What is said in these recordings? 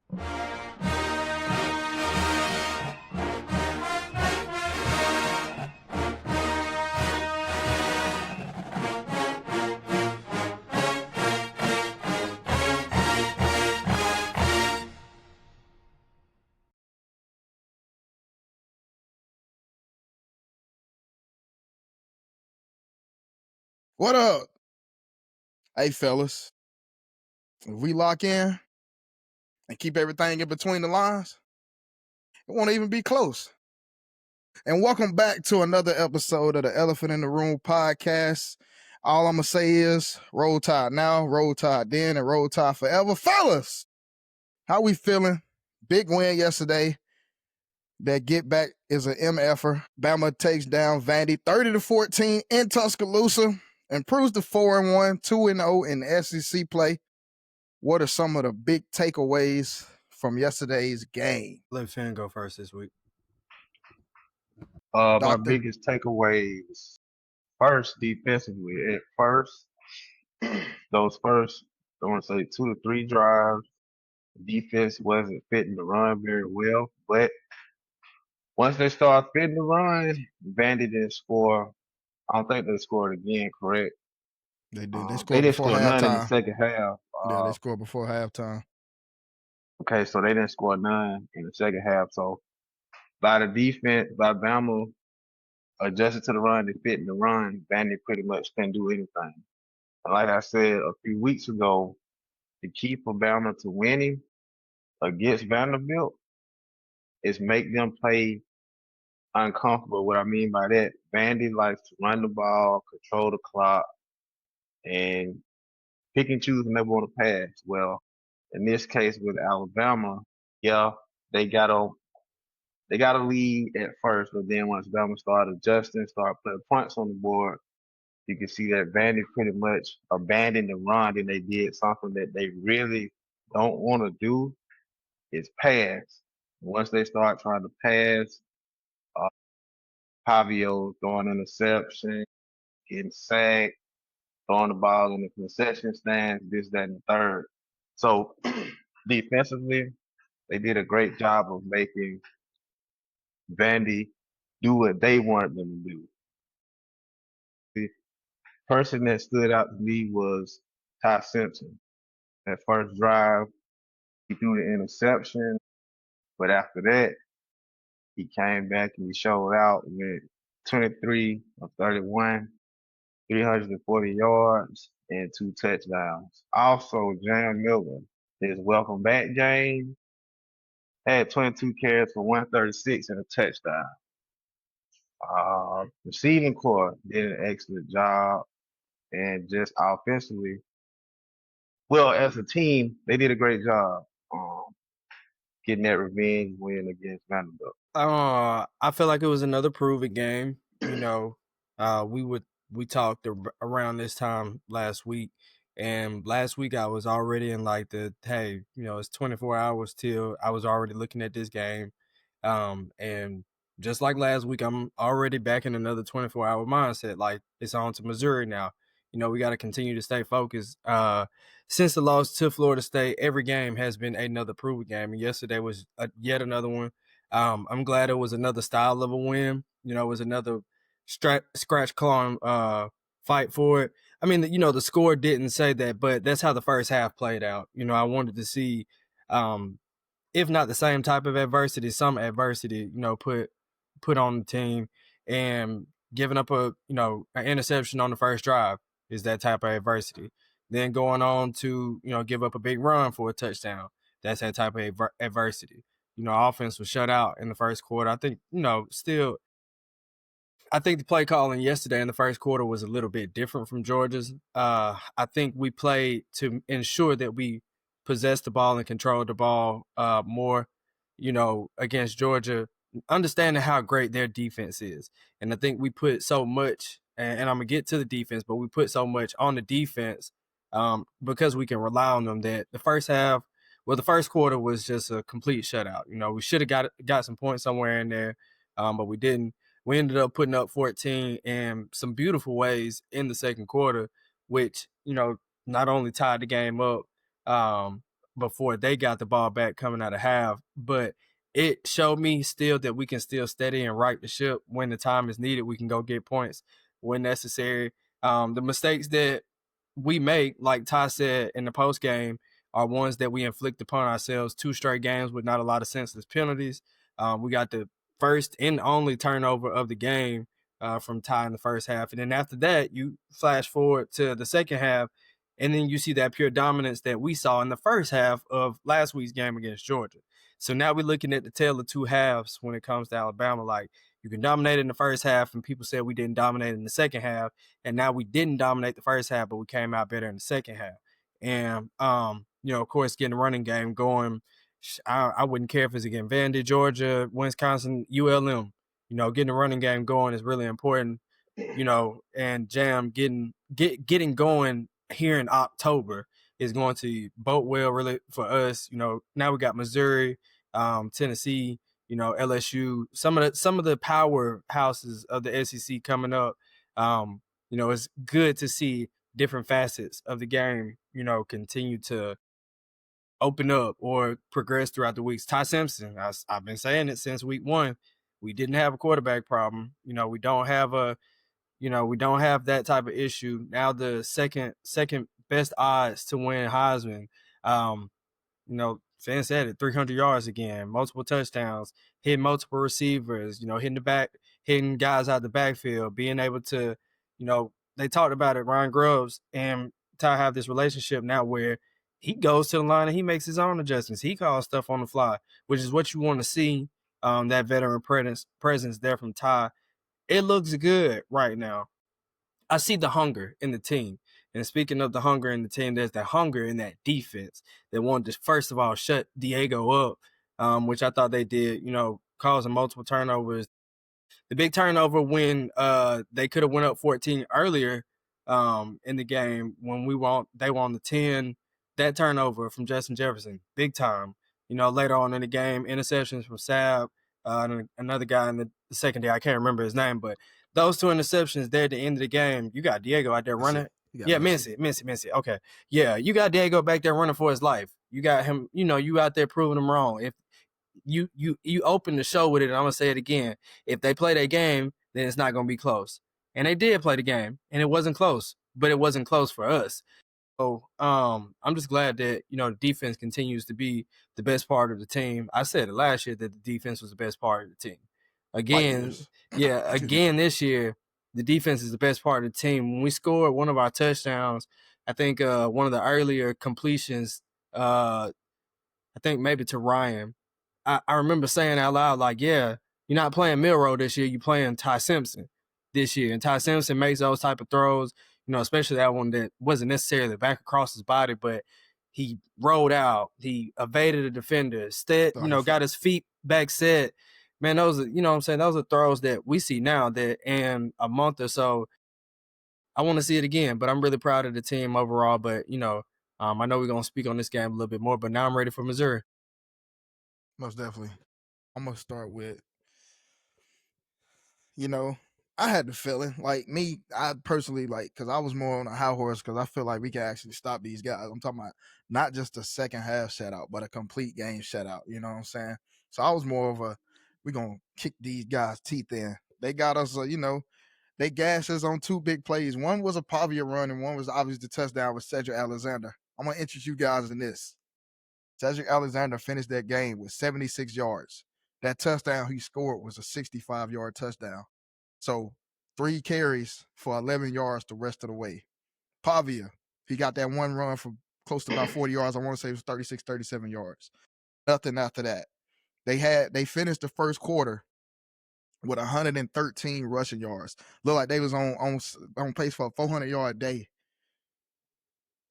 What up? Hey, fellas. If we lock in and keep everything in between the lines, it won't even be close. And welcome back to another episode of the Elephant in the Room podcast. All I'm going to say is roll tide now, roll tide then, and roll tide forever. Fellas, how we feeling? Big win yesterday. That get back is an MFer. Bama takes down Vandy 30-14 in Tuscaloosa, improves to 4-1, 2-0 in the SEC play. What are some of the big takeaways from yesterday's game? Let Finn go first this week. My biggest takeaways, first, defensively. At first, those first, I want to say 2 to 3 drives, defense wasn't fitting the run very well. But once they started fitting the run, Vandy didn't score. I don't think they scored again, correct? They did. They scored didn't before score none in the halftime. second half. Yeah, they scored before halftime. Okay, so they didn't score none in the second half. So by the defense, by Bama adjusted to the run and fitting the run, Vandy pretty much couldn't do anything. Like I said a few weeks ago, the key for Bama to winning against Vanderbilt is make them play uncomfortable. What I mean by that, Vandy likes to run the ball, control the clock, and pick and choose when they want to pass. Well, in this case with Alabama, yeah, they got a lead at first, but then once Bama started adjusting, started putting points on the board, you can see that Vandy pretty much abandoned the run and they did something that they really don't want to do is pass. Once they start trying to pass, Pavia throwing interception, getting sacked, throwing the ball in the concession stands, this, that, and the third. So defensively, they did a great job of making Vandy do what they wanted them to do. The person that stood out to me was Ty Simpson. That first drive, he threw the interception, but after that, he came back and he showed out with 23 of 31, 340 yards, and 2 touchdowns. Also, Jam Miller, his welcome back game, had 22 carries for 136 and a touchdown. Receiving core did an excellent job, and just offensively, well, as a team, they did a great job getting that revenge win against Vanderbilt. I feel like it was another prove-it game. We talked around this time last week, and last week I was already in like it's 24 hours till I was already looking at this game, and just like last week, I'm already back in another 24-hour mindset. Like it's on to Missouri now. We got to continue to stay focused. Since the loss to Florida State, every game has been another prove-it game, and yesterday was yet another one. I'm glad it was another style of a win. It was another scratch claw fight for it. I mean, the score didn't say that, but that's how the first half played out. I wanted to see, if not the same type of adversity, some adversity, put on the team, and giving up an interception on the first drive is that type of adversity. Then going on to, give up a big run for a touchdown. That's that type of adversity. Offense was shut out in the first quarter. I think, I think the play calling yesterday in the first quarter was a little bit different from Georgia's. I think we played to ensure that we possessed the ball and controlled the ball more, against Georgia, understanding how great their defense is. And I think we put so much, and I'm going to get to the defense, but we put so much on the defense because we can rely on them that the first half, the first quarter was just a complete shutout. We should have got some points somewhere in there, but we didn't. We ended up putting up 14 in some beautiful ways in the second quarter, which, not only tied the game up, before they got the ball back coming out of half. But it showed me still that we can still steady and right the ship when the time is needed. We can go get points when necessary. The mistakes that we make, like Ty said in the post game, are ones that we inflict upon ourselves. 2 straight games with not a lot of senseless penalties. We got the first and only turnover of the game from Ty in the first half. And then after that, you flash forward to the second half, and then you see that pure dominance that we saw in the first half of last week's game against Georgia. So now we're looking at the tale of 2 halves when it comes to Alabama. Like, you can dominate in the first half, and people said we didn't dominate in the second half. And now we didn't dominate the first half, but we came out better in the second half. And, of course, getting the running game going. I wouldn't care if it's against Vandy, Georgia, Wisconsin, ULM. Getting the running game going is really important. And Jam getting going here in October is going to bode well really for us. Now we got Missouri, Tennessee, LSU, some of the powerhouses of the SEC coming up. It's good to see different facets of the game, continue to open up or progress throughout the weeks. Ty Simpson, I've been saying it since week 1. We didn't have a quarterback problem. We don't have that type of issue. Now the second best odds to win Heisman. Fans said it, 300 yards again, multiple touchdowns, hitting multiple receivers, hitting guys out the backfield, being able to, they talked about it, Ryan Grubbs and Ty have this relationship now where he goes to the line and he makes his own adjustments. He calls stuff on the fly, which is what you want to see, that veteran presence there from Ty. It looks good right now. I see the hunger in the team. And speaking of the hunger in the team, there's that hunger in that defense that wanted to, first of all, shut Diego up, which I thought they did, causing multiple turnovers. The big turnover when they could have went up 14 earlier in the game when they were on the 10. That turnover from Justin Jefferson, big time. Later on in the game, interceptions from Saab, and another guy in the secondary, I can't remember his name, but those 2 interceptions there at the end of the game, you got Diego out there running. Yeah, Mincy. Okay. Yeah, you got Diego back there running for his life. You got him, you out there proving him wrong. If you open the show with it, and I'm going to say it again. If they play that game, then it's not going to be close. And they did play the game, and it wasn't close, but it wasn't close for us. So I'm just glad that, the defense continues to be the best part of the team. I said it last year that the defense was the best part of the team. Again, this year, the defense is the best part of the team. When we scored one of our touchdowns, I think one of the earlier completions, I think maybe to Ryan, I remember saying out loud, like, yeah, you're not playing Milroe this year, you're playing Ty Simpson this year. And Ty Simpson makes those type of throws, especially that one that wasn't necessarily back across his body, but he rolled out, he evaded a defender, got his feet back set. Man, those are, those are throws that we see now that in a month or so, I want to see it again. But I'm really proud of the team overall. But, I know we're going to speak on this game a little bit more, but now I'm ready for Missouri. Most definitely. I'm going to start with, I had the feeling, like me, I personally, because I was more on a high horse because I feel like we can actually stop these guys. I'm talking about not just a second half shutout, but a complete game shutout. You know what I'm saying? So I was more of we're going to kick these guys' teeth in. They got us, they gassed us on 2 big plays. One was a Pavia run, and one was obviously the touchdown with Cedric Alexander. I'm going to interest you guys in this. Cedric Alexander finished that game with 76 yards. That touchdown he scored was a 65-yard touchdown. So 3 carries for 11 yards the rest of the way. Pavia, he got that one run for close to about 40 yards. I want to say it was 36, 37 yards. Nothing after that. They finished the first quarter with 113 rushing yards. Looked like they was on pace for a 400-yard day.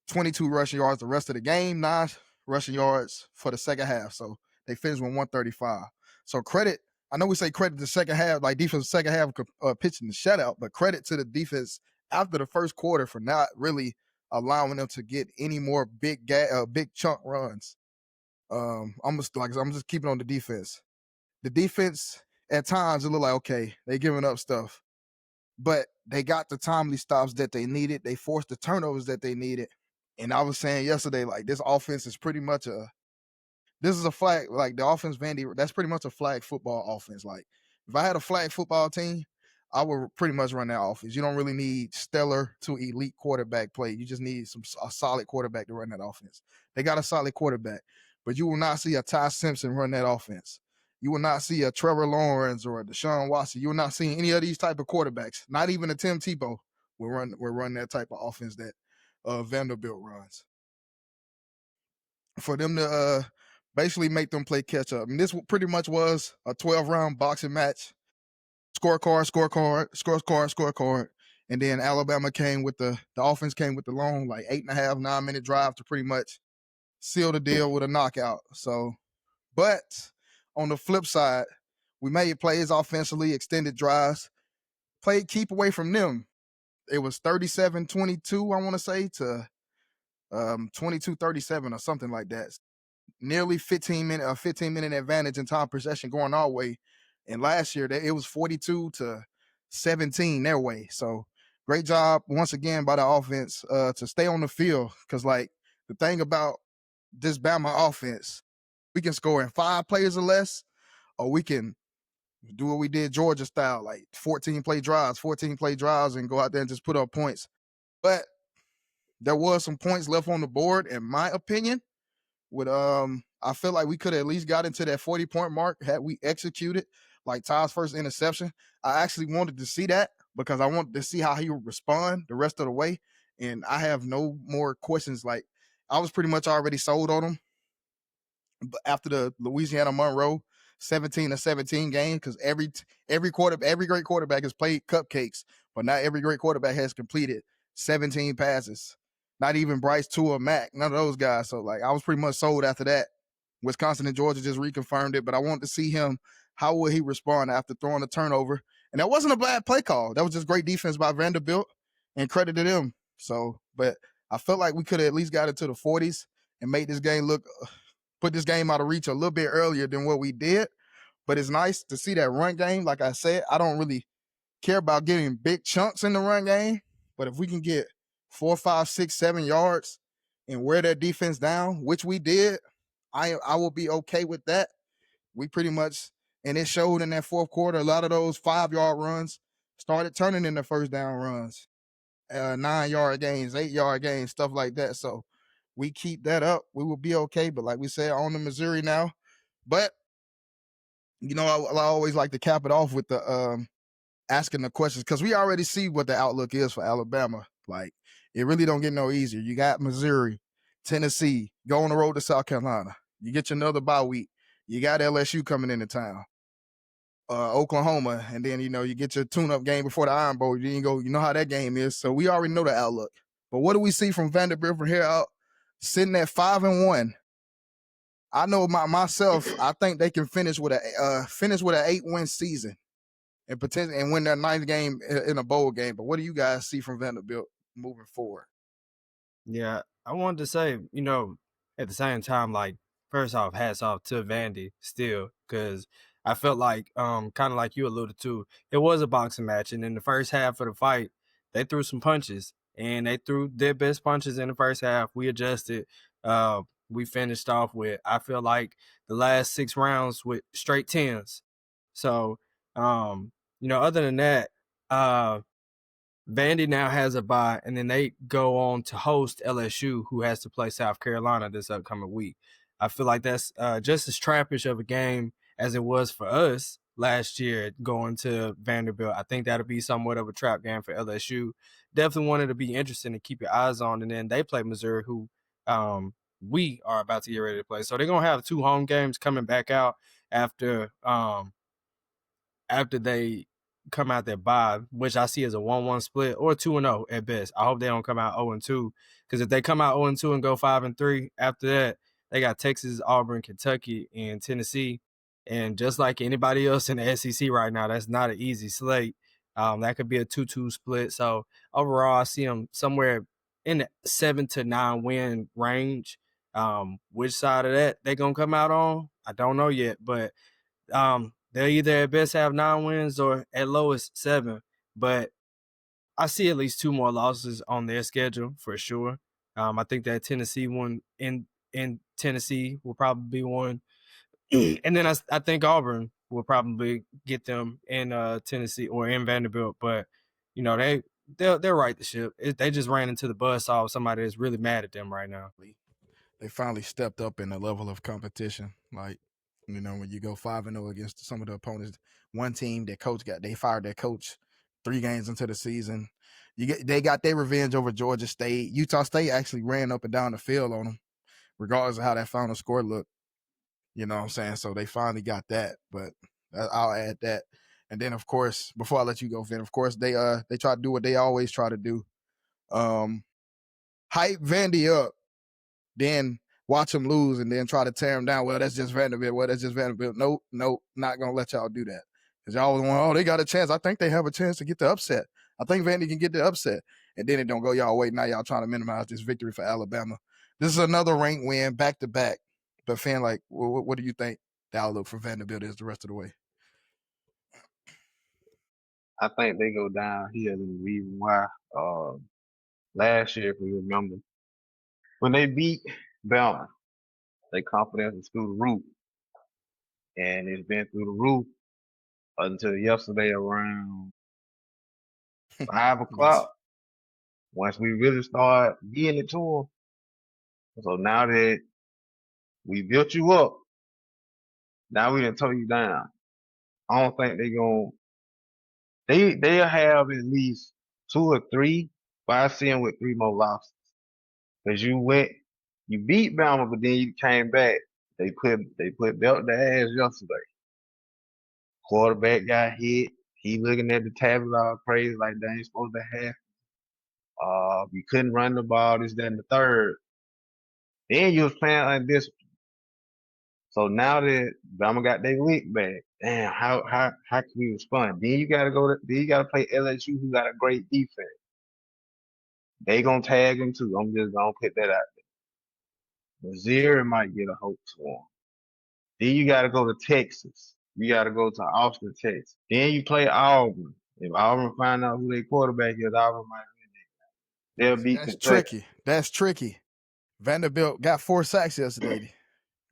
22 rushing yards the rest of the game, 9 rushing yards for the second half. So they finished with 135. So credit, I know we say credit to the second half, like defense second half pitching the shutout, but credit to the defense after the first quarter for not really allowing them to get any more big chunk runs. I'm just keeping on the defense. The defense at times it looked like okay, they giving up stuff, but they got the timely stops that they needed. They forced the turnovers that they needed. And I was saying yesterday, like, this offense is pretty much this is a flag, like the offense Vandy, that's pretty much a flag football offense. Like, if I had a flag football team, I would pretty much run that offense. You don't really need stellar to elite quarterback play. You just need a solid quarterback to run that offense. They got a solid quarterback, but you will not see a Ty Simpson run that offense. You will not see a Trevor Lawrence or a Deshaun Watson. You will not see any of these type of quarterbacks. Not even a Tim Tebow will run that type of offense that Vanderbilt runs. For them to basically make them play catch up. And this pretty much was a 12-round boxing match. Scorecard. And then Alabama came with the offense came with the long, like 8.5, 9-minute drive to pretty much seal the deal with a knockout. So, but on the flip side, we made plays offensively, extended drives, played keep away from them. It was 37-22, I want to say, to 22-37 or something like that. Nearly 15-minute advantage in time possession going our way. And last year it was 42-17 their way. So great job once again by the offense to stay on the field. Cause like the thing about this Bama offense, we can score in 5 plays or less, or we can do what we did Georgia style, like 14 play drives and go out there and just put up points. But there was some points left on the board, in my opinion. With I feel like we could have at least got into that 40-point mark had we executed like Ty's first interception. I actually wanted to see that because I wanted to see how he would respond the rest of the way. And I have no more questions. Like, I was pretty much already sold on him. But after the Louisiana Monroe 17-17 game, because every great quarterback has played cupcakes, but not every great quarterback has completed 17 passes. Not even Bryce, Tua, Mac, none of those guys. So like I was pretty much sold after that. Wisconsin and Georgia just reconfirmed it, but I wanted to see him. How would he respond after throwing a turnover? And that wasn't a bad play call. That was just great defense by Vanderbilt, and credit to them. So, but I felt like we could have at least got into the 40s and made this game put this game out of reach a little bit earlier than what we did. But it's nice to see that run game. Like I said, I don't really care about getting big chunks in the run game, but if we can get 4, 5, 6, 7 yards and wear that defense down, which we did, I will be okay with that. We pretty much, and it showed in that fourth quarter, a lot of those 5-yard runs started turning into first down runs, 9-yard gains, 8-yard gains, stuff like that. So we keep that up, we will be okay. But like we said, on the Missouri now. But, you know, I always like to cap it off with the asking the questions, because we already see what the outlook is for Alabama. Like, it really don't get no easier. You got Missouri, Tennessee, go on the road to South Carolina. You get your another bye week. You got LSU coming into town, Oklahoma, and then, you know, you get your tune-up game before the Iron Bowl. You know how that game is. So we already know the outlook. But what do we see from Vanderbilt from here out? Sitting at 5-1. I know myself, I think they can finish with an 8-win season and potentially and win their 9th game in a bowl game. But what do you guys see from Vanderbilt moving forward? Yeah, I wanted to say, you know, at the same time, like, first off, hats off to Vandy still, because I felt like, kind of like you alluded to, it was a boxing match. And in the first half of the fight, they threw some punches, and they threw their best punches in the first half. We adjusted. We finished off with, I feel like, the last 6 rounds with straight 10s. So, you know, other than that, Vandy now has a bye, and then they go on to host LSU, who has to play South Carolina this upcoming week. I feel like that's just as trappish of a game as it was for us last year going to Vanderbilt. I think that'll be somewhat of a trap game for LSU. Definitely wanted to be interesting to keep your eyes on. And then they play Missouri, who we are about to get ready to play. So they're going to have 2 home games coming back out after they come out their bye, which I see as a 1-1 split or 2-0 at best. I hope they don't come out 0-2, because if they come out 0-2 and go 5-3 after that, they got Texas, Auburn, Kentucky, and Tennessee. And just like anybody else in the SEC right now, that's not an easy slate. That could be a 2-2 split. So overall, I see them somewhere in the 7 to 9 win range. Which side of that they're going to come out on, I don't know yet, but they'll either at best have 9 wins or at lowest 7. But I see at least 2 more losses on their schedule for sure. I think that Tennessee one in Tennessee will probably be one. And then I think Auburn will probably get them in Tennessee or in Vanderbilt. But, they'll right the ship. They just ran into the buzzsaw of somebody that's really mad at them right now. They finally stepped up in the level of competition. Like, when you go 5-0 against some of the opponents, one team they fired their coach 3 games into the season. They got their revenge over Georgia State. Utah State actually ran up and down the field on them, regardless of how that final score looked. You know what I'm saying? So they finally got that, but I'll add that. And then, of course, before I let you go, Vin, of course, they try to do what they always try to do. Hype Vandy up, then watch them lose, and then try to tear them down. Well, that's just Vanderbilt. Nope, not going to let y'all do that. Because y'all always want, they got a chance. I think they have a chance to get the upset. I think Vandy can get the upset. And then it don't go y'all way. Now y'all trying to minimize this victory for Alabama. This is another ranked win, back-to-back. But, fan, what do you think the outlook for Vanderbilt is the rest of the way? I think they go down here, and the reason why. Last year, if you remember, when they beat Bama, their confidence was through the roof, and it's been through the roof until yesterday around 5:00. Once we really start getting it to them, so now that we built you up, now we done tore you down. I don't think they'll have at least 2 or 3, but I see them with 3 more losses. Cause you beat Bama, but then you came back. They put belt the ass yesterday. Quarterback got hit. He looking at the tablet all crazy like they ain't supposed to have. We couldn't run the ball, this, that, and the third. Then you was playing undisciplined. So now that Bama got their lick back, damn, how can we respond? Then you gotta play LSU, who got a great defense. They gonna tag them too. I'm just gonna put that out there. Missouri might get a hope to them. Then you gotta go to Texas. You gotta go to Austin, Texas. Then you play Auburn. If Auburn find out who their quarterback is, Auburn might win it. They'll beat Kentucky. That's tricky. Vanderbilt got 4 sacks yesterday.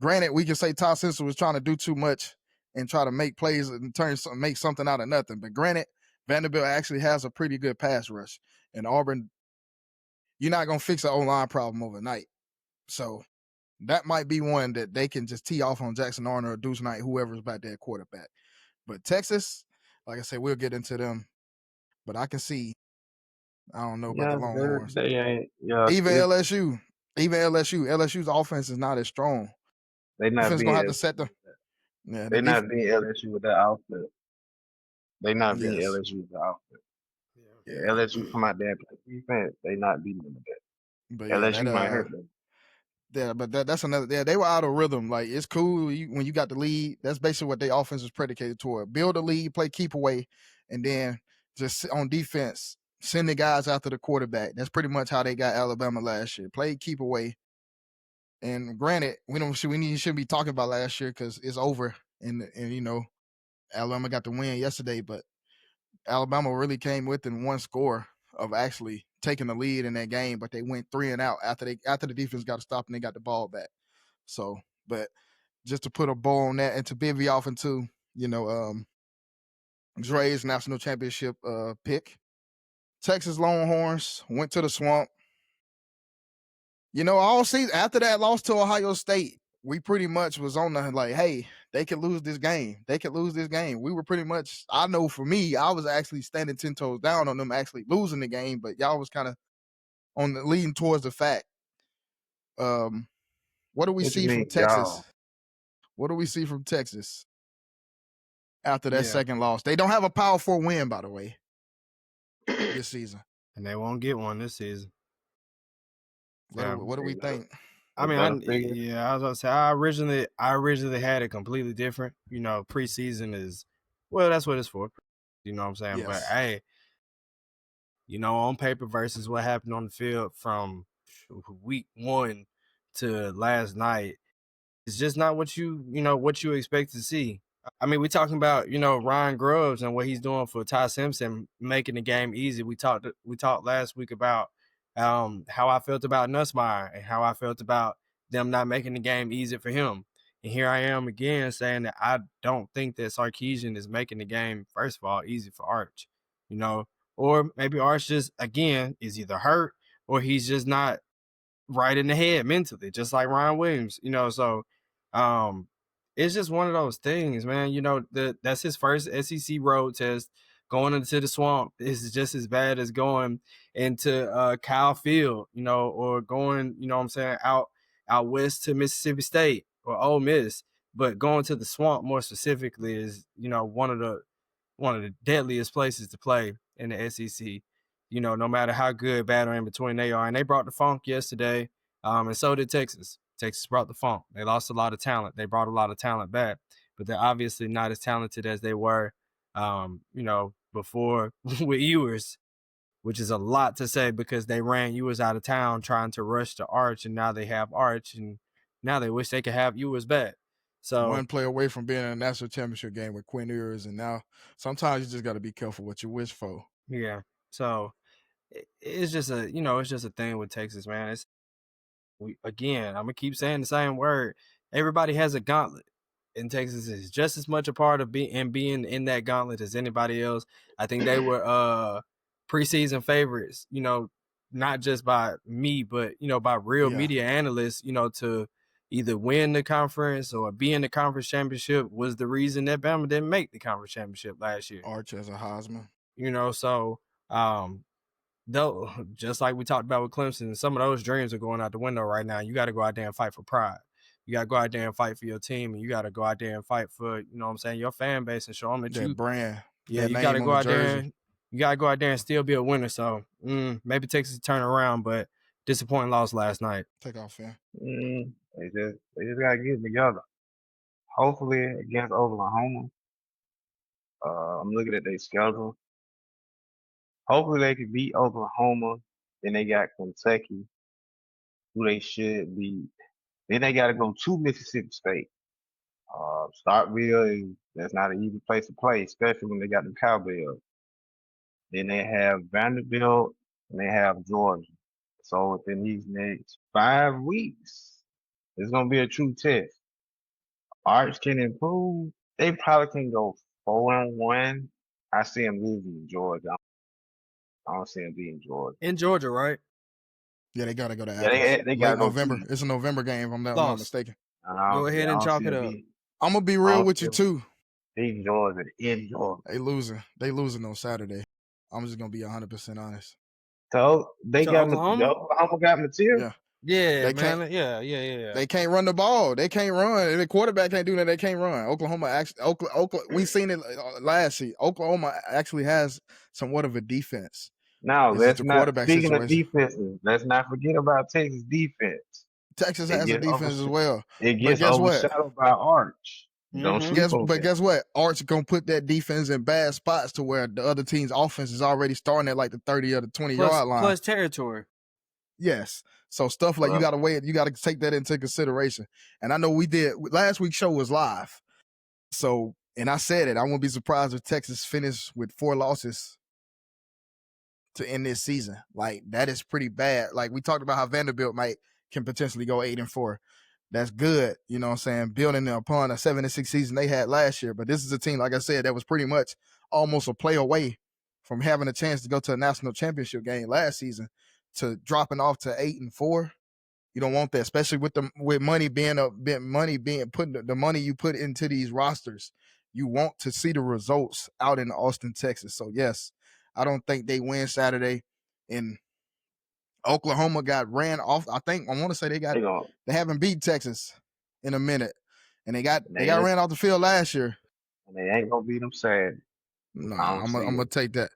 Granted, we can say Todd Simpson was trying to do too much and try to make plays and make something out of nothing. But granted, Vanderbilt actually has a pretty good pass rush. And Auburn, you're not going to fix an O-line problem overnight. So that might be one that they can just tee off on Jackson Arnold or Deuce Knight, whoever's back there quarterback. But Texas, like I said, we'll get into them. But I can see, I don't know about the Longhorns. They ain't. Yeah, Even LSU's offense is not as strong. They not Defense being gonna have to set them. Yeah, they not being LSU with that outfit. They not being LSU with the outfit. Yeah, LSU come out there and play defense. They not beating them with that. But LSU might hurt them. Yeah, but that's another. Yeah, they were out of rhythm. Like, it's cool when you got the lead. That's basically what their offense was predicated toward: build a lead, play keep away, and then just on defense, send the guys after the quarterback. That's pretty much how they got Alabama last year: play keep away. And granted, shouldn't be talking about last year because it's over, and Alabama got the win yesterday, but Alabama really came within 1 score of actually taking the lead in that game, but they went 3 and out after the defense got to stop and they got the ball back. So, but just to put a bow on that and to bivvy off into, Dre's national championship pick, Texas Longhorns went to the swamp. All season after that loss to Ohio State, we pretty much was on the like, hey, they could lose this game. We were pretty much, I know for me, I was actually standing 10 toes down on them actually losing the game, but y'all was kind of on the leading towards the fact. What do we see from Texas? Y'all? What do we see from Texas after that second loss? They don't have a Power 4 win, by the way, this season. And they won't get one this season. What do we think? I mean, I was gonna say I originally had it completely different. Preseason is, well, that's what it's for. You know what I'm saying? Yes. But hey, on paper versus what happened on the field from week 1 to last night, it's just not what you expect to see. I mean, we're talking about Ryan Grubbs and what he's doing for Ty Simpson, making the game easy. We talked last week about how I felt about Nussmeier and how I felt about them not making the game easy for him. And here I am again saying that I don't think that Sarkisian is making the game, first of all, easy for Arch, you know, or maybe Arch just, again, is either hurt or he's just not right in the head mentally, just like Ryan Williams, you know. So it's just one of those things, man. You know, that's his first SEC road test. Going into the swamp is just as bad as going into Kyle Field, you know, or going, you know what I'm saying, out west to Mississippi State or Ole Miss. But going to the swamp more specifically is, you know, one of the deadliest places to play in the SEC. You know, no matter how good, bad, or in between they are. And they brought the funk yesterday, and so did Texas. Texas brought the funk. They lost a lot of talent. They brought a lot of talent back, but they're obviously not as talented as they were, you know, before with Ewers, which is a lot to say because they ran Ewers out of town trying to rush to Arch, and now they have Arch, and now they wish they could have Ewers back. So One play away from being in a national championship game with Quinn Ewers, and now sometimes you just got to be careful what you wish for. yeah, so it's just a, you know, it's just a thing with Texas, man. It's again, I'm gonna keep saying the same word. Everybody has a gauntlet, and Texas is just as much a part of being in that gauntlet as anybody else. I think they were preseason favorites, you know, not just by me, but you know, by real media analysts, you know, to either win the conference or be in the conference championship was the reason that Bama didn't make the conference championship last year. Arch as a Heisman. You know, so though, just like we talked about with Clemson, some of those dreams are going out the window right now. You got to go out there and fight for pride. You got to go out there and fight for your team, and you got to go out there and fight for, you know what I'm saying, your fan base, and show them that brand. Yeah, you got to go out there. You got to go out there and still be a winner. So maybe Texas turn around, but disappointing loss last night. Take off, fan. They just got to get it together. Hopefully against Oklahoma. I'm looking at their schedule. Hopefully they can beat Oklahoma. Then they got Kentucky, who they should beat. Then they got to go to Mississippi State. Starkville that's not an easy place to play, especially when they got the Cowbells. Then they have Vanderbilt and they have Georgia. So within these next 5 weeks, it's gonna be a true test. Arch can improve. They probably can go 4-1. I see them losing to Georgia. I don't see them beating Georgia. In Georgia, right? Yeah, they gotta go to Yeah, Athens. they gotta go November. It's a November game, if I'm not mistaken. Go ahead and chalk it up. I'm gonna be real with you too. Beat Georgia in Georgia. They losing on Saturday. I'm just gonna be 100% honest. So they got Oklahoma got material. Yeah, man. Yeah. They can't run the ball. They can't run. The quarterback can't do that. They can't run. Oklahoma we seen it last year. Oklahoma actually has somewhat of a defense. Now, let's not, speaking of defenses, let's not forget about Texas defense. Texas has a defense as well. It gets overshadowed by Arch. Guess what? Arch gonna put that defense in bad spots to where the other team's offense is already starting at like the 30 or the 20-yard line. Plus territory. Yes. So stuff like you gotta take that into consideration. And I know we did last week's show was live. So, and I said it, I won't be surprised if Texas finished with 4 losses to end this season. Like, that is pretty bad. Like, we talked about how Vanderbilt can potentially go 8-4. That's good, you know what I'm saying, building upon a 7-6 season they had last year. But this is a team, like I said, that was pretty much almost a play away from having a chance to go to a national championship game last season to dropping off to 8-4. You don't want that, especially with the money being the money you put into these rosters. You want to see the results out in Austin, Texas. So yes, I don't think they win Saturday. And Oklahoma got ran off. I want to say they haven't beat Texas in a minute, and they got ran off the field last year. And they ain't gonna beat them Saturday. No, I'm gonna take that.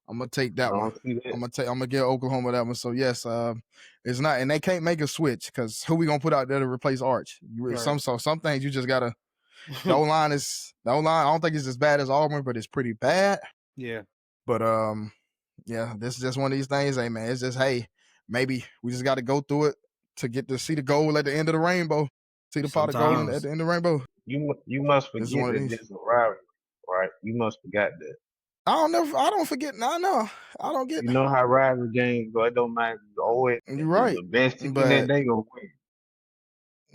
I'm gonna take that one. I'm gonna get Oklahoma that one. So yes, it's not, and they can't make a switch because who we gonna put out there to replace Arch? Some things you just gotta. The O-line. I don't think it's as bad as Auburn, but it's pretty bad. Yeah. But yeah, this is just one of these things. Hey man, it's just maybe we just got to go through it to get to see the goal at the end of the rainbow. See the pot of gold at the end of the rainbow. You must forget that this is a rivalry, right? You must forget that. I don't forget. No, I don't get. You know how rivalry games go. It don't matter. Always You're right, the best team in that but day gonna win.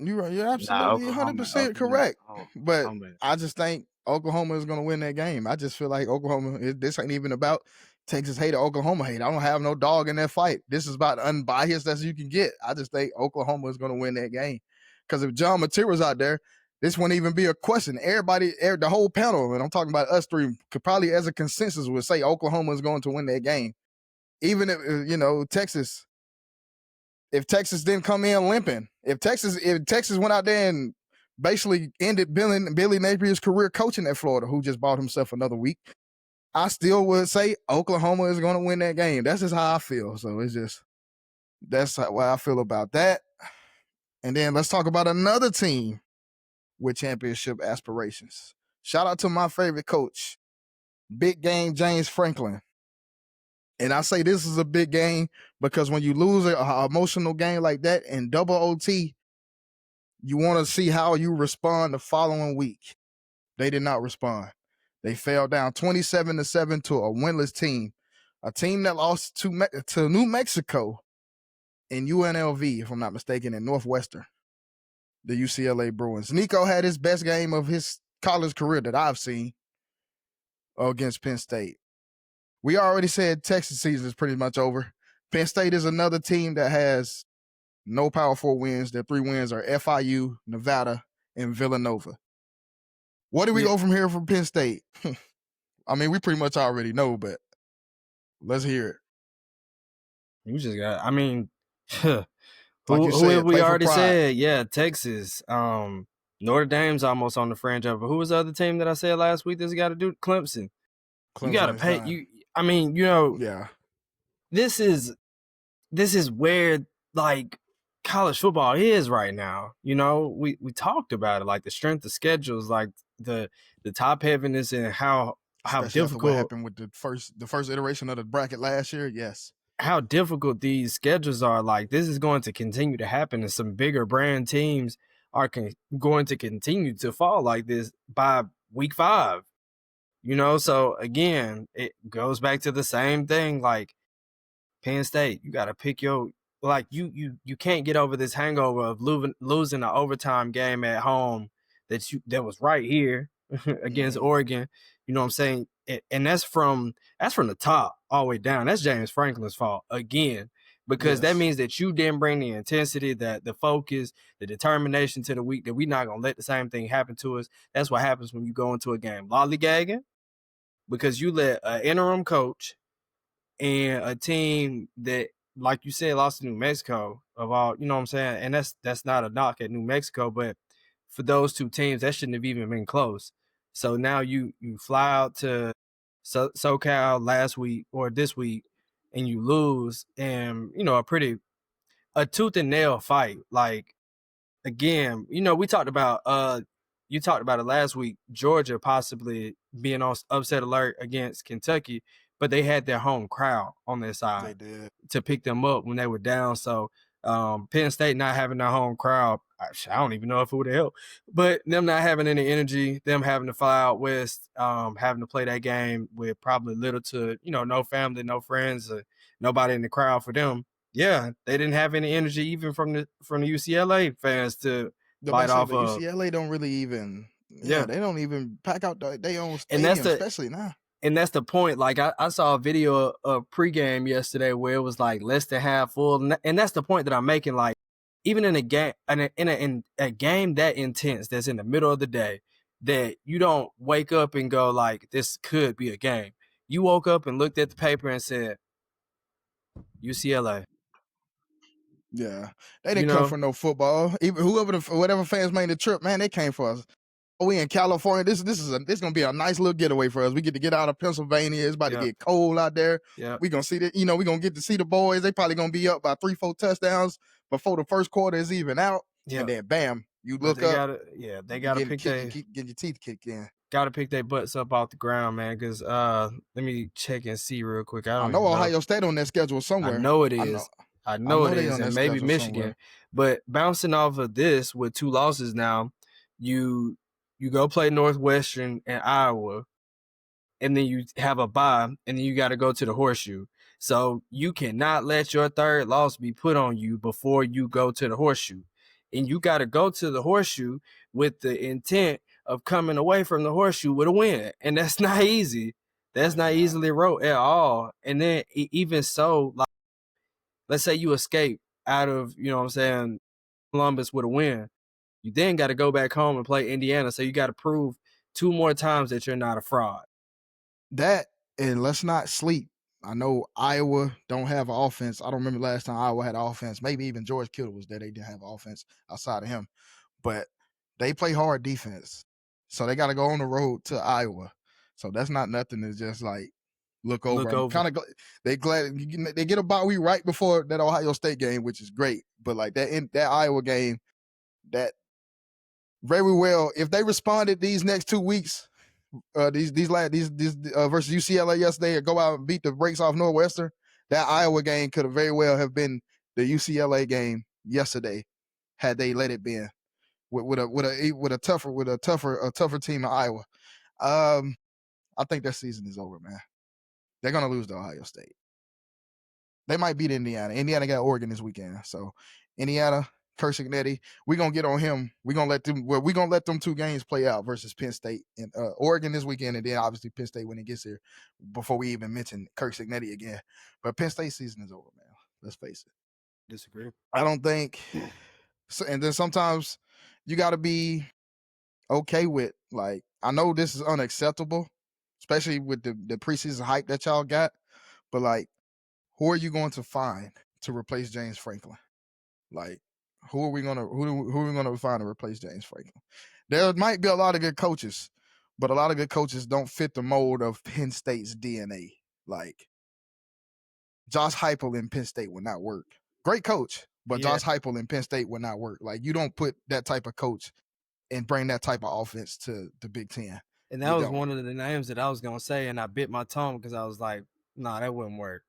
you're Nah, absolutely 100% correct. But Oklahoma. I just think Oklahoma is going to win that game. I just feel like Oklahoma. This ain't even about Texas hate or Oklahoma hate. I don't have no dog in that fight. This is about unbiased as you can get. I just think Oklahoma is going to win that game because if John Mateera's out there, this wouldn't even be a question. Everybody, the whole panel, and I'm talking about us three, could probably as a consensus would say Oklahoma is going to win that game. Even if Texas. If Texas didn't come in limping, if Texas went out there and basically ended Billy Napier's career coaching at Florida, who just bought himself another week, I still would say Oklahoma is going to win that game. That's just how I feel. So that's what I feel about that. And then let's talk about another team with championship aspirations. Shout out to my favorite coach, Big Game James Franklin. And I say this is a big game because when you lose an emotional game like that in double OT, you want to see how you respond the following week. They did not respond. They fell down 27-7 to a winless team, a team that lost to New Mexico in UNLV, if I'm not mistaken, in Northwestern, the UCLA Bruins. Nico had his best game of his college career that I've seen against Penn State. We already said Texas season is pretty much over. Penn State is another team that has no Power 4 wins. Their 3 wins are FIU, Nevada, and Villanova. What do we go from here from Penn State? I mean, we pretty much already know, but let's hear it. You just got, I mean, who you said, have we play for already pride. said? Yeah, Texas. Notre Dame's almost on the fringe of it. Who was the other team that I said last week that's got to do? Clemson. You got to pay. I mean, yeah. This is where like college football is right now. We talked about it, like the strength of schedules, like the top heaviness and how Especially difficult after what happened with the first iteration of the bracket last year. Yes. How difficult these schedules are. Like, this is going to continue to happen, and some bigger brand teams are going to continue to fall like this by week 5. So again, it goes back to the same thing. Like, Penn State, you got to pick you can't get over this hangover of losing an overtime game at home that was right here against Oregon. You know what I'm saying? And that's from the top all the way down. That's James Franklin's fault again, because that means that you didn't bring the intensity, the focus, the determination to the week, that we're not going to let the same thing happen to us. That's what happens when you go into a game lollygagging, because you let an interim coach and a team that, like you said, lost to New Mexico of all, you know what I'm saying? And that's not a knock at New Mexico, but for those two teams, that shouldn't have even been close. So now you fly out to SoCal last week or this week and you lose, and a tooth and nail fight. Like, again, we talked about you talked about it last week, Georgia possibly being on upset alert against Kentucky, but they had their home crowd on their side to pick them up when they were down. So Penn State not having their home crowd, I don't even know if it would have helped, but them not having any energy, them having to fly out west, having to play that game with probably little to no family, no friends, nobody in the crowd for them. Yeah, they didn't have any energy even from the UCLA fans to fight off of. UCLA don't really even they don't even pack out their own stadium, especially now. And that's the point. Like, I saw a video of pregame yesterday where it was like less than half full, and that's the point that I'm making. Like, even in a game, in a game that intense, that's in the middle of the day, that you don't wake up and go like, this could be a game. You woke up and looked at the paper and said, UCLA. Yeah, they didn't come for no football. Even whatever fans made the trip, man, they came for us. We in California. This gonna be a nice little getaway for us. We get to get out of Pennsylvania. It's about to get cold out there. Yeah, we gonna see that. We gonna get to see the boys. They probably gonna be up by 3-4 touchdowns before the first quarter is even out. And then bam, you look up. They gotta pick get your teeth kicked in. Gotta pick their butts up off the ground, man. Because let me check and see real quick. I know Ohio State on that schedule somewhere. I know it is. I know it is, and maybe Michigan. Somewhere. But bouncing off of this with 2 losses now, you go play Northwestern and Iowa. and then you have a bye, and then you got to go to the horseshoe. So you cannot let your third loss be put on you before you go to the horseshoe. And you got to go to the horseshoe with the intent of coming away from the horseshoe with a win. And that's not easy. That's not easily wrote at all. And then even so, like, let's say you escape out of, Columbus with a win. You then got to go back home and play Indiana. So you got to prove 2 more times that you're not a fraud. That, and let's not sleep. I know Iowa don't have an offense. I don't remember last time Iowa had an offense. Maybe even George Kittle was there. They didn't have an offense outside of him. But they play hard defense. So they got to go on the road to Iowa. So that's not nothing to just like look over. I'm kind of they get a bye week right before that Ohio State game, which is great. But like that Iowa game, that very well, if they responded these next 2 weeks, these versus UCLA yesterday, or go out and beat the brakes off Northwestern, that Iowa game could have very well have been the UCLA game yesterday had they let it be with a tougher team in Iowa. I think their season is over, man. They're gonna lose to Ohio State. They might beat Indiana. Indiana got Oregon this weekend, so Indiana, Kirk-Cignetti, we're gonna get on him. We're gonna let them 2 games play out versus Penn State and Oregon this weekend, and then obviously Penn State when it gets here. Before we even mention Kirk-Cignetti again, but Penn State season is over, man. Let's face it. Disagree. I don't think. So, and then sometimes you got to be okay with, like, I know this is unacceptable, especially with the preseason hype that y'all got, but like, who are you going to find to replace James Franklin? Like, who are we gonna find to replace James Franklin? There might be a lot of good coaches, but a lot of good coaches don't fit the mold of Penn State's DNA. Like, Josh Heupel in Penn State would not work. Great coach, but Josh Heupel in Penn State would not work. Like, you don't put that type of coach and bring that type of offense to the Big Ten. And that was one of the names that I was gonna say, and I bit my tongue because I was like, "Nah, that wouldn't work."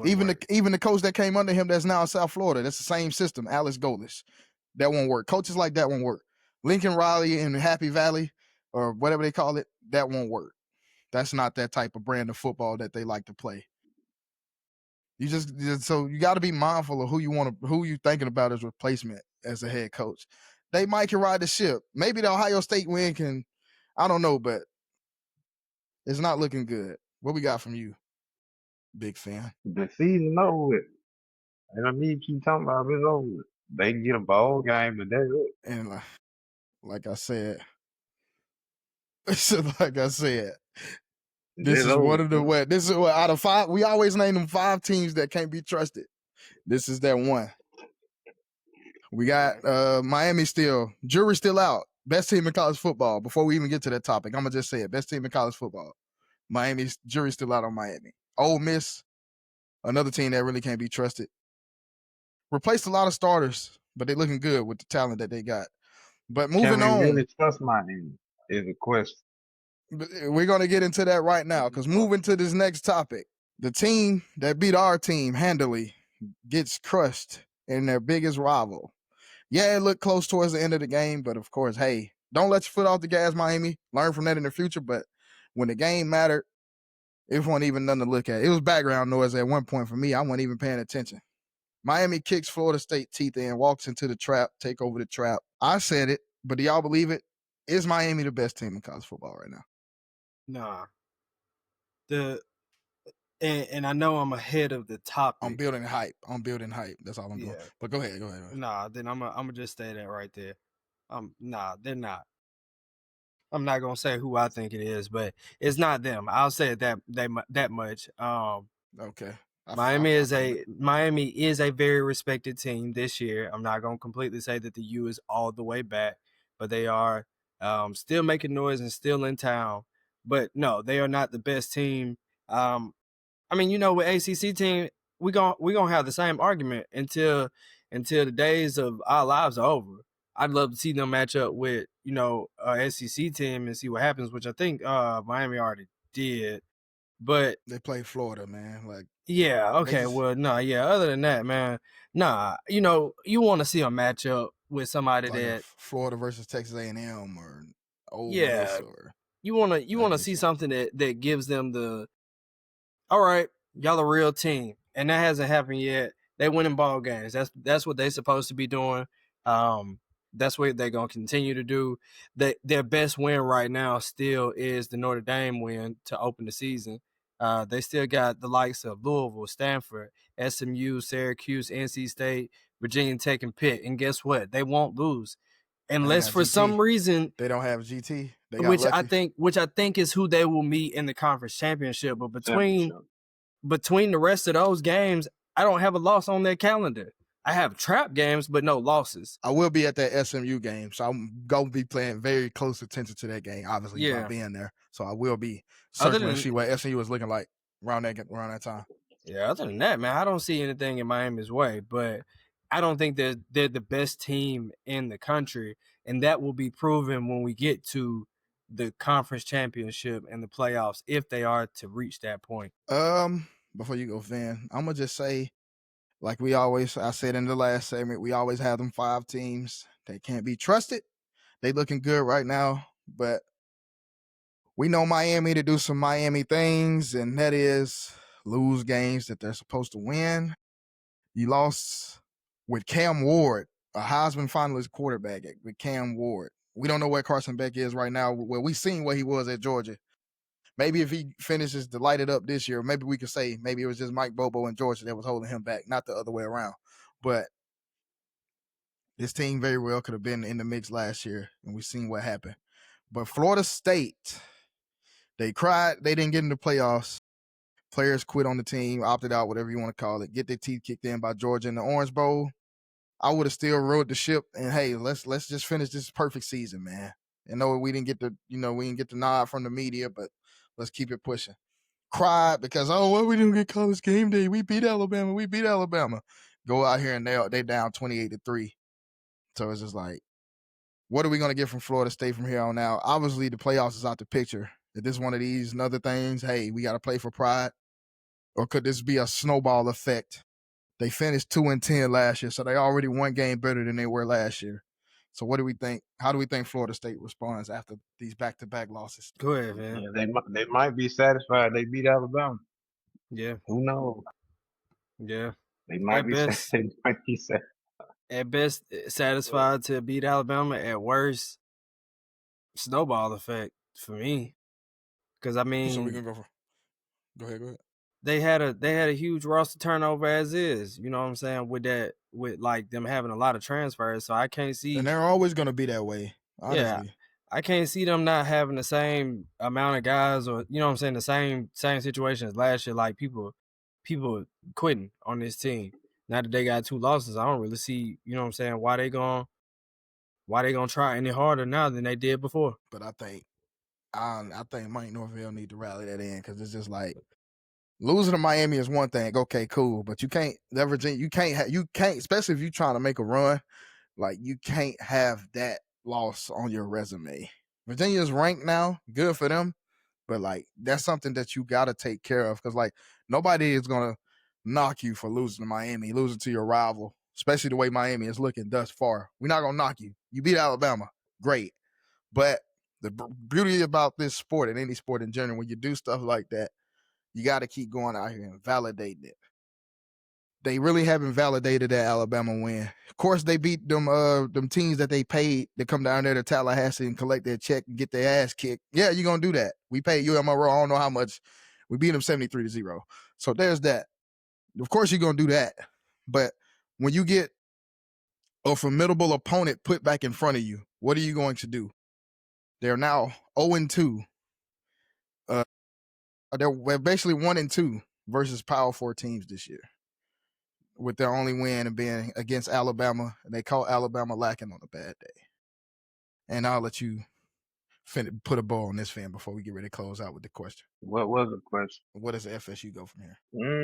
Even the coach that came under him that's now in South Florida, that's the same system, Alex Golesh. That won't work. Coaches like that won't work. Lincoln Riley in Happy Valley or whatever they call it, that won't work. That's not that type of brand of football that they like to play. So you got to be mindful of who you thinking about as replacement as a head coach. They might can ride the ship. Maybe the Ohio State win can, I don't know, but it's not looking good. What we got from you, big fan? The season over with. I don't need to keep talking about it. It's over with. They can get a bowl game, but that's it. And like I said, this is one of the what? This is what, out of 5. We always name them 5 teams that can't be trusted. This is that one. We got Miami still. Jury's still out. Best team in college football. Before we even get to that topic, I'm gonna just say it. Best team in college football. Miami's jury's still out on Miami. Ole Miss, another team that really can't be trusted. Replaced a lot of starters, but they're looking good with the talent that they got. But moving on. Can we really trust Miami is a question. We're going to get into that right now, because moving to this next topic, the team that beat our team handily gets crushed in their biggest rival. Yeah, it looked close towards the end of the game, but of course, hey, don't let your foot off the gas, Miami. Learn from that in the future, but when the game mattered, it wasn't even nothing to look at. It was background noise at one point for me. I wasn't even paying attention. Miami kicks Florida State teeth in, walks into the trap, take over the trap. I said it, but do y'all believe it? Is Miami the best team in college football right now? Nah. And I know I'm ahead of the topic. I'm building hype. That's all I'm doing. But go ahead. Nah, then I'm gonna just say that right there. Nah, they're not. I'm not gonna say who I think it is, but it's not them. I'll say it that much. Okay. Miami is a very respected team this year. I'm not gonna completely say that the U is all the way back, but they are still making noise and still in town. But no, they are not the best team. I mean, with ACC team, we gonna have the same argument until the days of our lives are over. I'd love to see them match up with a SEC team and see what happens, which I think Miami already did. But they play Florida, man. Like, yeah, okay, well, no, yeah. Other than that, man, nah. You want to see a matchup with somebody like that Florida versus Texas A&M or Ole Miss or you wanna I get see you. something that gives them the, all right, y'all a real team, and that hasn't happened yet. They winning ball games. That's what they supposed to be doing. That's what they're gonna continue to do. Their best win right now still is the Notre Dame win to open the season. They still got the likes of Louisville, Stanford, SMU, Syracuse, NC State, Virginia Tech, and Pitt. And guess what? They won't lose They ain't unless got for some GT. reason, They don't have GT. They got which I lucky. think is who they will meet in the conference championship. But Championship. between the rest of those games, I don't have a loss on their calendar. I have trap games, but no losses. I will be at that SMU game, so I'm gonna be paying very close attention to that game. Obviously, by Yeah. being there, so I will be Other circling to than see what SMU is looking like around that time. yeah, other than that, man, I don't see anything in Miami's way. But I don't think they're the best team in the country, and that will be proven when we get to the conference championship and the playoffs, if they are to reach that point. Before you go, Van, I'm gonna just say, like I said in the last segment, we always have them 5 teams. They can't be trusted. They looking good right now, but we know Miami to do some Miami things, and that is lose games that they're supposed to win. You lost with Cam Ward, a Heisman finalist quarterback with Cam Ward. We don't know where Carson Beck is right now. Well, we seen where he was at Georgia. Maybe if he finishes to light it up this year, maybe we could say maybe it was just Mike Bobo in Georgia that was holding him back, not the other way around. But this team very well could have been in the mix last year, and we've seen what happened. But Florida State, they cried. They didn't get in the playoffs. Players quit on the team, opted out, whatever you want to call it. Get their teeth kicked in by Georgia in the Orange Bowl. I would have still rode the ship, and hey, let's just finish this perfect season, man. I know we didn't get the nod from the media, but let's keep it pushing. Cried because well, we didn't get college game day. We beat Alabama. Go out here and they down 28-3. So it's just like, what are we gonna get from Florida State from here on out? Obviously, the playoffs is out the picture. If this is one of these and other things, hey, we got to play for pride, or could this be a snowball effect? They finished 2-10 last year, so they already one game better than they were last year. So what do we think? How do we think Florida State responds after these back-to-back losses? Go ahead, man. Yeah, they might be satisfied they beat Alabama. Yeah, Who knows? yeah. They might At be best, they might be satisfied. satisfied to beat Alabama. At worst, snowball effect for me. Because I So we mean, can go ahead. they had a huge roster turnover as is. You know what I'm saying? With like them having a lot of transfers, so I can't see. And they're always going to be that way, Yeah, honestly. I can't see them not having the same amount of guys, or you know what I'm saying, the same situation as last year. Like people quitting on this team. Now that they got 2 losses, I don't really see, you know what I'm saying, why they gonna try any harder now than they did before. But I think Mike Norvell need to rally that in, because it's just like, losing to Miami is one thing. Okay, cool, but you can't especially if you're trying to make a run. Like, you can't have that loss on your resume. Virginia's ranked now, good for them, but like, that's something that you got to take care of, because like, nobody is gonna knock you for losing to Miami, losing to your rival, especially the way Miami is looking thus far. We're not gonna knock you. You beat Alabama, great, but the beauty about this sport, and any sport in general, when you do stuff like that, you got to keep going out here and validating it. They really haven't validated that Alabama win. Of course, they beat them teams that they paid to come down there to Tallahassee and collect their check and get their ass kicked. Yeah, you're gonna do that. We paid UMRO, I don't know how much. We beat them 73-0. So there's that. Of course, you're gonna do that. But when you get a formidable opponent put back in front of you, what are you going to do? They're now 0-2. They're basically 1-2 versus Power 4 teams this year, with their only win and being against Alabama. And they call Alabama lacking on a bad day. And I'll let you put a bow on this, fan, before we get ready to close out with the question. What was the question? Where does FSU go from here?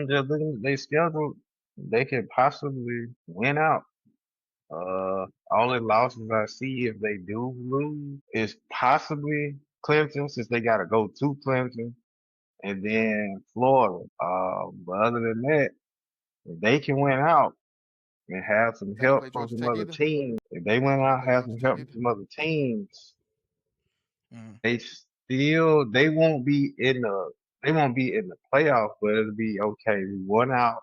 Just looking at their schedule, they could possibly win out. Only losses I see if they do lose is possibly Clemson, since they got to go to Clemson, and then Florida. But other than that, if they can win out and have some They don't play help from Georgia some Tech other either? teams, if they win They don't out, play have Georgia some Tech help from either? some other teams, Mm. they still they won't be in the playoff, but it'll be okay. We won out.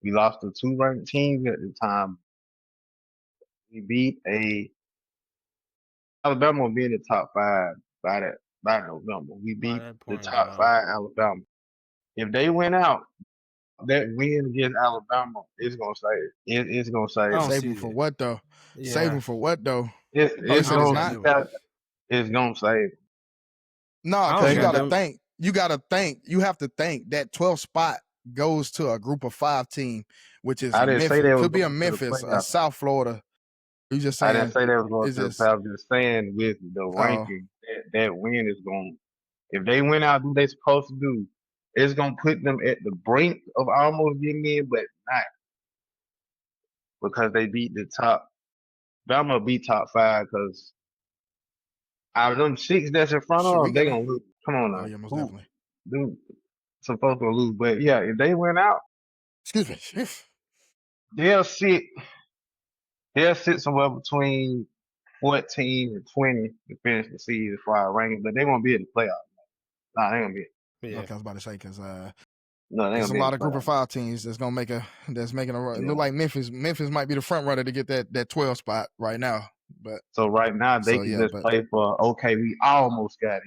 We lost to two ranked teams at the time. We beat Alabama will be in the top five by November. We By beat that the point, top dog. five Alabama. If they win out, that win against Alabama is gonna save. It's gonna I save. don't Save see them for it. what though? Save Yeah, them for what though? Oh, you It's said I it's don't gonna not? got them. it's gonna save. No, I because don't They you got got to gonna them. think. You have to think that 12th spot goes to a group of 5 team, which is I a didn't say Memphis. they was Could be a going to the Memphis, a playoff. South Florida. You just I didn't saying say they was going it's to the just playoff. I'm just saying with the oh ranking, that win is going. If they win out, do they supposed to do? It's gonna put them at the brink of almost getting in, but not because they beat the top. Bama beat top five because out of them six that's in front should of we them, they get a gonna lose. Come on oh now, yeah, most who definitely. dude? Some folks gonna lose, but yeah, if they win out, Excuse me. they'll sit. They'll sit somewhere between 14 and 20 to finish the season for our ranking, but they won't be in the playoffs. Nah, they gonna be. Yeah, Okay, I was about to say because No, they there's gonna a be in lot the of group of playoffs. 5 teams that's making a run. It look Yeah. like Memphis might be the front runner to get that 12 spot right now. But So right now they so can yeah, just but play for okay, we almost got it.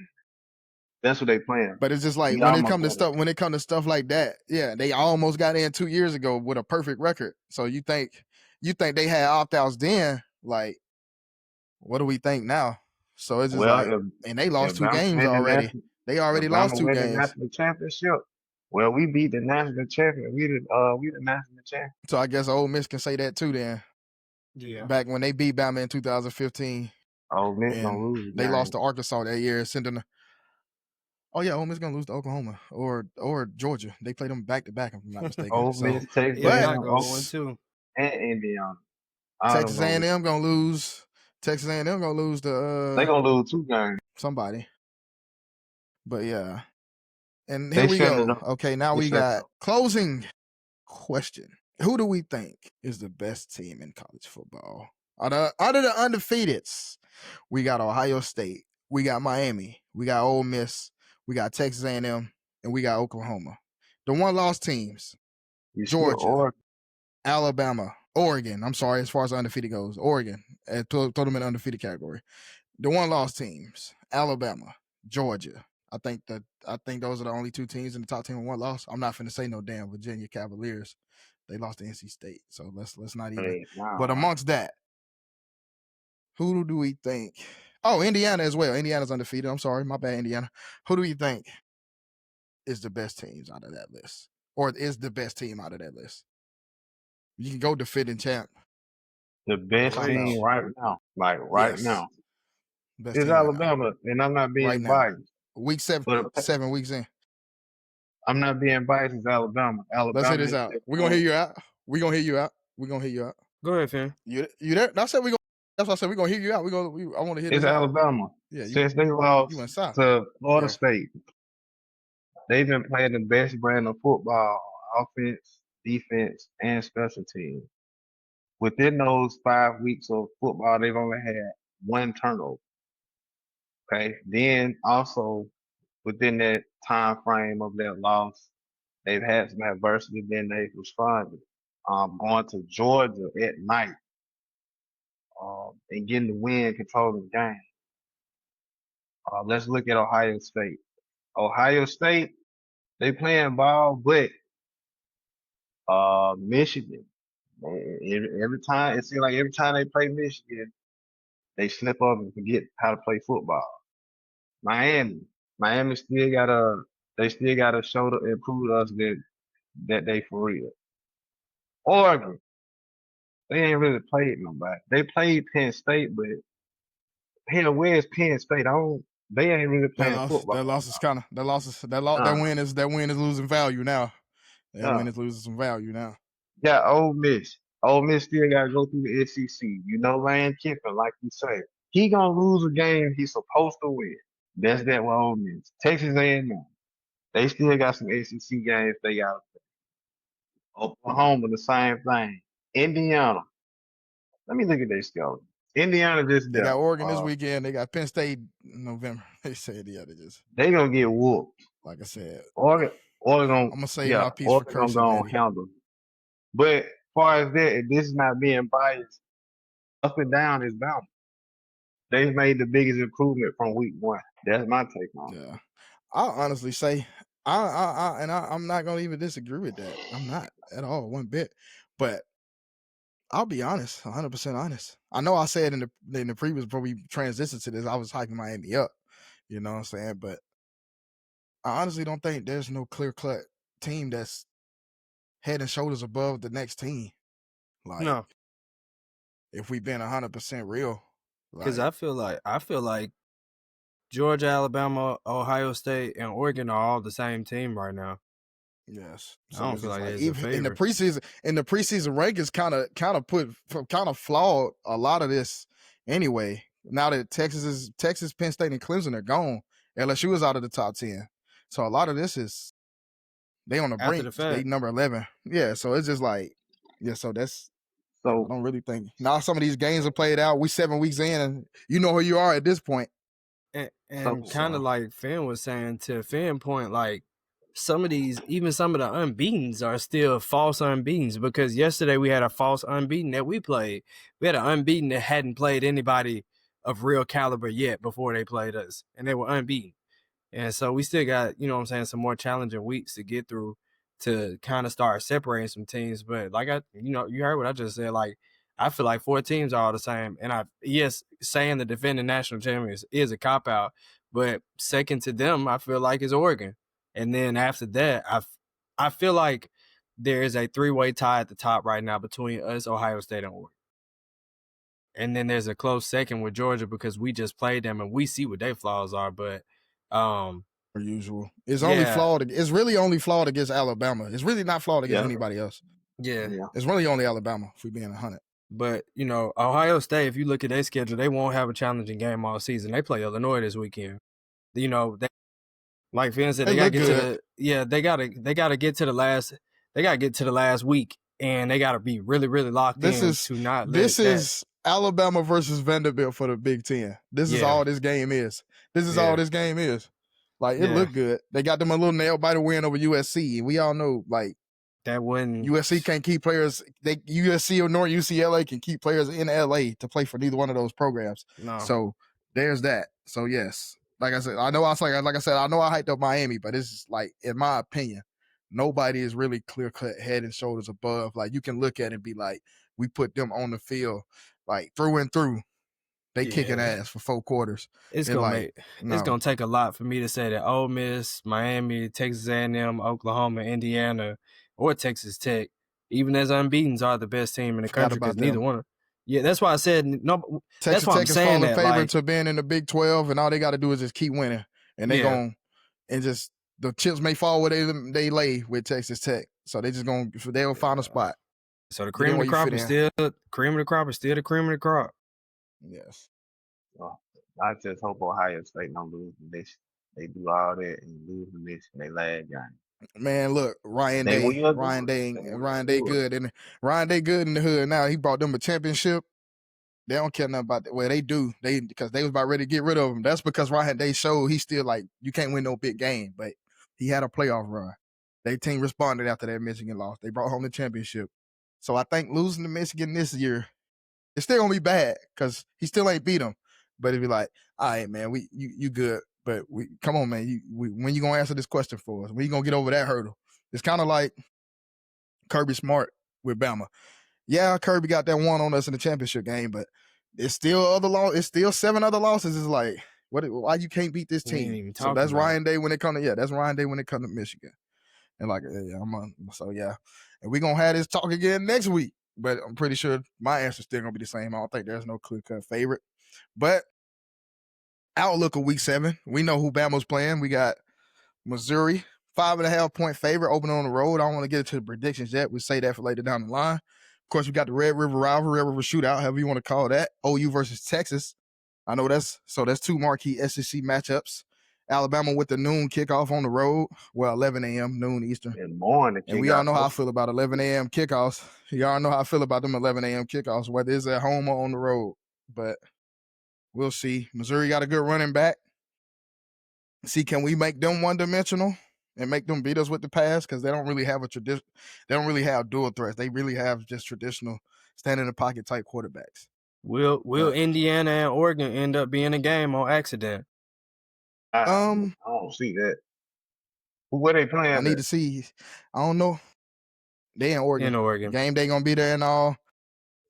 That's what they playing. But it's just like We when it almost come to got it. stuff like that, yeah, they almost got in 2 years ago with a perfect record. So you think they had opt outs then? Like, what do we think now? So it's just Well, like, and they if lost 2 Bama games win the already. national They if already lost Bama 2 win the games. national championship, well, we beat the national champion. We the national champion. So I guess Ole Miss can say that too. Then yeah. back when they beat Bama in 2015, Ole Miss gonna and lose the they lost game. to Arkansas that year, sending. Oh yeah, Ole Miss gonna lose to Oklahoma or Georgia. They played them back to back, if I'm not mistaken. Ole So, Miss, Texas Yeah, but y'all A&M, go 1-2. and Indiana. All them Texas gonna lose. A&M gonna lose. Texas A&M gonna lose to They gonna lose 2 games. somebody. But yeah, and here They we setting it go. up. Okay, now They we setting it got up. closing question. Who do we think is the best team in college football? Out of the undefeateds, we got Ohio State, we got Miami, we got Ole Miss, we got Texas A&M, and we got Oklahoma. The one lost teams: You still Georgia, or Alabama, Oregon. I'm sorry, as far as undefeated goes, Oregon. Throw them in the undefeated category. The one lost teams: Alabama, Georgia. I think those are the only 2 teams in the top 10 with one loss. I'm not finna say no damn Virginia Cavaliers. They lost to NC State, so let's not even. But nah. amongst that, who do we think? Oh, Indiana as well. Indiana's undefeated. I'm sorry, my bad, Indiana. Who do we think is the best teams out of that list, or is the best team out of that list? You can go defending champ. The best Cop out. team right now, like right Yes, now, best is team right now. Alabama, and I'm not Right being now. biased. Week 7, But 7 weeks in. I'm not being biased. It's Alabama. Let's hear Alabama this is out. just We're gonna hear you out. We're gonna hear you out. We're gonna hear you out. Go ahead, Finn. You there? I said we gonna. That's why I said we're gonna hear you out. I want to hear it's this out. Alabama. Yeah, Since they you lost went south. to Florida Yeah. State, they've been playing the best brand of football, offense, defense, and special teams. Within those 5 weeks of football, they've only had 1 turnover. Okay. Then also within that time frame of that loss, they've had some adversity. Then they've responded. Going to Georgia at night, and getting the win, controlling the game. Let's look at Ohio State. Ohio State, they playing ball, but Michigan, every time it seems like every time they play Michigan, they slip up and forget how to play football. Miami, Miami still gotta, they still gotta show to improve us that they for real. Oregon, they ain't really played nobody. They played Penn State, but hell, where's Penn State? They ain't really That playing loss. football. That loss is kind of. That loss is. Nah, That win is losing value now. That win nah. is losing some value now. Got Ole Miss. Ole Miss still got to go through the SEC. You know, Lane Kiffin, like you say, he gonna lose a game he's supposed to win. That's that with Ole Miss. Texas A&M, they still got some SEC games they got. Oklahoma, the same thing. Indiana, let me look at their schedule. Indiana just They there. got Oregon this weekend. They got Penn State in November. They said They gonna get whooped. like I said. Oregon I'm gonna save my piece for Oregon cursing, gonna baby. handle. But as far as that, this is not being biased. Up and down is Bama. They've made the biggest improvement from week one. That's my take on it. Yeah, I'll honestly say I'm not gonna even disagree with that. I'm not at all, one bit. But I'll be honest, 100% honest. I know I said in the previous before we transitioned to this, I was hyping Miami up. You know what I'm saying? But I honestly don't think there's no clear cut team that's head and shoulders above the next team. Like, No, if we've been 100% real, because like, I feel like Georgia, Alabama, Ohio State, and Oregon are all the same team right now. yes. I So don't it's feel just like like there's a even in the favorite. preseason rankings kind of flawed a lot of this anyway. Now that Texas, Penn State, and Clemson are gone, LSU is out of the top 10. So a lot of this is they on the After brink. the They fact. number 11. Yeah. So it's just like, yeah. So that's I So don't really think now some of these games are played out. We 7 weeks in, and you know who you are at this point. And kind of So like Finn was saying, to Finn point, like some of the unbeatens are still false unbeatens, because yesterday we had a false unbeaten that we played. We had an unbeaten that hadn't played anybody of real caliber yet before they played us, and they were unbeaten. And so we still got, you know what I'm saying, some more challenging weeks to get through to kind of start separating some teams. But like you heard what I just said. Like, I feel like 4 teams are all the same. And yes, saying the defending national champions is a cop out, but second to them, I feel like is Oregon. And then after that, I feel like there is a 3-way tie at the top right now between us, Ohio State, and Oregon. And then there's a close second with Georgia, because we just played them and we see what their flaws are. But per usual, it's only yeah, flawed. It's really only flawed against Alabama. It's really not flawed against yeah, anybody else. yeah. It's really only Alabama, if we're being 100. But, Ohio State, if you look at their schedule, they won't have a challenging game all season. They play Illinois this weekend. They, like Finn said, They they gotta look get good. they gotta get to the last week, and they gotta be really, really locked This in is to not let this that. is Alabama versus Vanderbilt for the Big Ten. This is Yeah. all this game is. This is Yeah. all this game is. Like, it Yeah. looked good. They got them a little nail biter win over USC. We all know, like, That wouldn't. USC can't keep players. USC or nor UCLA can keep players in LA to play for neither one of those programs. No. So there's that. So yes, like I said, I know I hyped up Miami, but it's just like, in my opinion, nobody is really clear cut head and shoulders above. Like, you can look at it and be like, we put them on the field, like, through and through. They kicking ass for 4 quarters. It's It's gonna take a lot for me to say that Ole Miss, Miami, Texas A&M, Oklahoma, Indiana, or Texas Tech, even as unbeaten's, are the best team in the Forgot country, because about neither them. one. Yeah, that's why I said no. Texas That's why I'm Tech is saying falling that. favorite Like, to being in the Big 12, and all they got to do is just keep winning, and they Yeah. gon' and just the chips may fall where they lay with Texas Tech, so they'll find a spot. so the Get cream in of where the you crop fit is in. still the cream of the crop Yes. I just hope Ohio State don't lose to Michigan. They do all that and lose to Michigan. They last game. Man, look, Ryan They Day will do it. good They will do it. Ryan Day good in the hood now. He brought them a championship. They don't care nothing about that. Well, they do. Because they was about ready to get rid of him. That's because Ryan Day showed he's still like, you can't win no big game, but he had a playoff run. Their team responded after that Michigan loss. They brought home the championship. So I think losing to Michigan this year, it's still gonna be bad because he still ain't beat them. But it'd be like, all right, man, you good, but come on, man, when you gonna answer this question for us? When you gonna get over that hurdle? It's kind of like Kirby Smart with Bama. Yeah, Kirby got that one on us in the championship game, but it's still It's still 7 other losses. It's like, why you can't beat this We ain't team? even So talking that's about Ryan Day when it comes to that's Ryan Day when it comes to Michigan. And like, yeah, and we're gonna have this talk again next week. But I'm pretty sure my answer's still gonna be the same. I don't think there's no clear cut favorite. But outlook of week 7, we know who Bama's playing. We got Missouri, 5.5 point favorite, opening on the road. I don't want to get into the predictions yet. We say that for later down the line. Of course, we got the Red River Rivalry, Red River Shootout, however you want to call that. OU versus Texas. I know that's 2 marquee SEC matchups. Alabama with the noon kickoff on the road. Well, 11 a.m., noon Eastern. And we all know how I feel about 11 a.m. kickoffs. Y'all know how I feel about them 11 a.m. kickoffs, whether it's at home or on the road. but we'll see. Missouri got a good running back. See, can we make them one-dimensional and make them beat us with the pass? Because they don't really have a tradition. They don't really have dual threats. They really have just traditional stand in the pocket type quarterbacks. Will But Indiana and Oregon end up being a game on accident? I don't see that. Where they playing? I need to see. I don't know. They in Oregon. In Oregon. Game day gonna be there and all.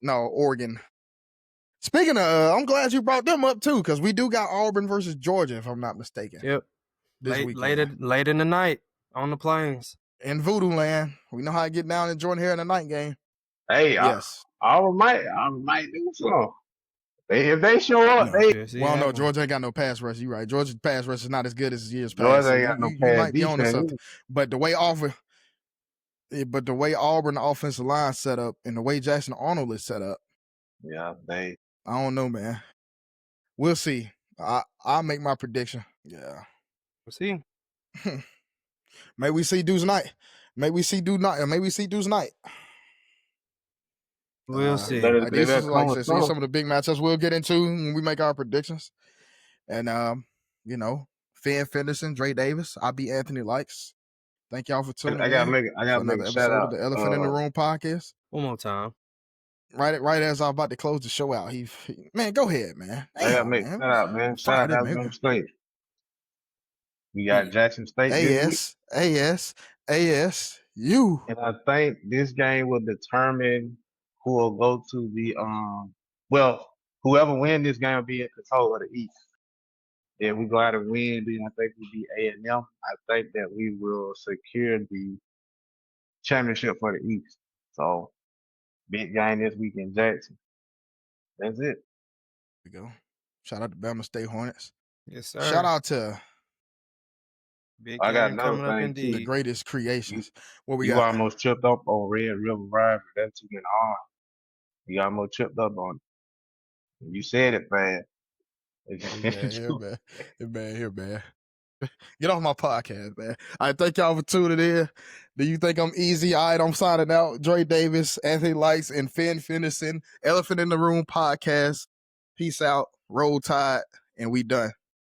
No, Oregon. Speaking of, I'm glad you brought them up too, because we do got Auburn versus Georgia, if I'm not mistaken. Yep. This weekend. Late in the night on the plains. In Voodoo Land. We know how to get down in Jordan here in the night game. Hey, Yes. I might do so. If they show up, No. they. Well, no, Georgia ain't got no pass rush. You're right. Georgia's pass rush is not as good as years past. Georgia ain't got no you pass might be on to defense. something. But the way Auburn offensive line set up and the way Jackson Arnold is set up, yeah, I don't know, man. We'll see. I'll make my prediction. Yeah. We'll see. Maybe we see Dude's night. Maybe we see Dude's night. We'll see. These is like some of the big matchups we'll get into when we make our predictions. And Finn Fenderson, Dre Davis. I'll be Anthony Likes. Thank y'all for tuning in. I gotta make another a episode shout out of the Elephant in the Room podcast. One more time. Right as I'm about to close the show out, man, go ahead, man. I gotta make shout out, man. Shout out Alabama State. We got Jackson State. ASU. And I think this game will determine who will go to the whoever wins this game will be in control of the East. If we go out and win, then I think we'll be A&M. I think that we will secure the championship for the East. So big game this week in Jackson. That's it. There we go. Shout out to Bama State Hornets. Yes, sir. Shout out to big I got game another coming up thing, indeed. the greatest creations. What we You got? almost tripped up on Red River Rivalry. That's too many on. You almost tripped up on it. You said it fast. Here, man. Get off my podcast, man. I thank y'all for tuning in. Do you think I'm easy? All right, I'm signing out. Dre Davis, Anthony Likes, and Finn Fenderson, Elephant in the Room podcast. Peace out. Roll Tide, and we done.